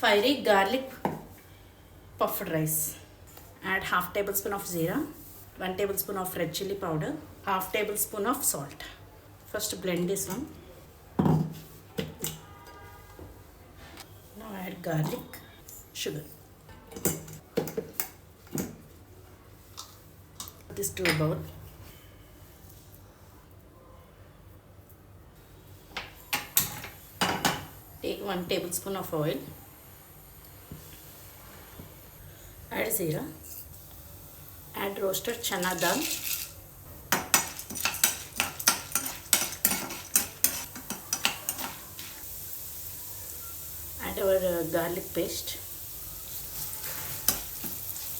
fiery garlic puffed rice. Add half tablespoon of jeera, 1 tablespoon of red chili powder, half tablespoon of salt. First blend this one. Now add garlic, sugar. Put this to a bowl. Take 1 tablespoon of oil. Add jeera. Add roasted chana dal. Add our garlic paste.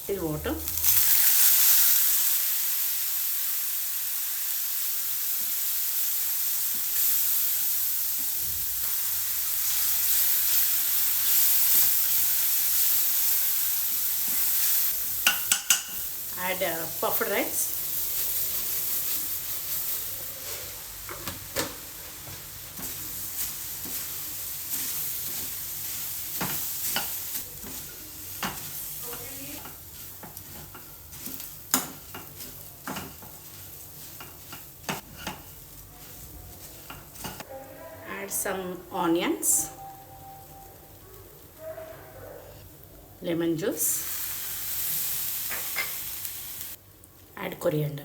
Till water. Add puffed rice. Add some onions, lemon juice. Add coriander.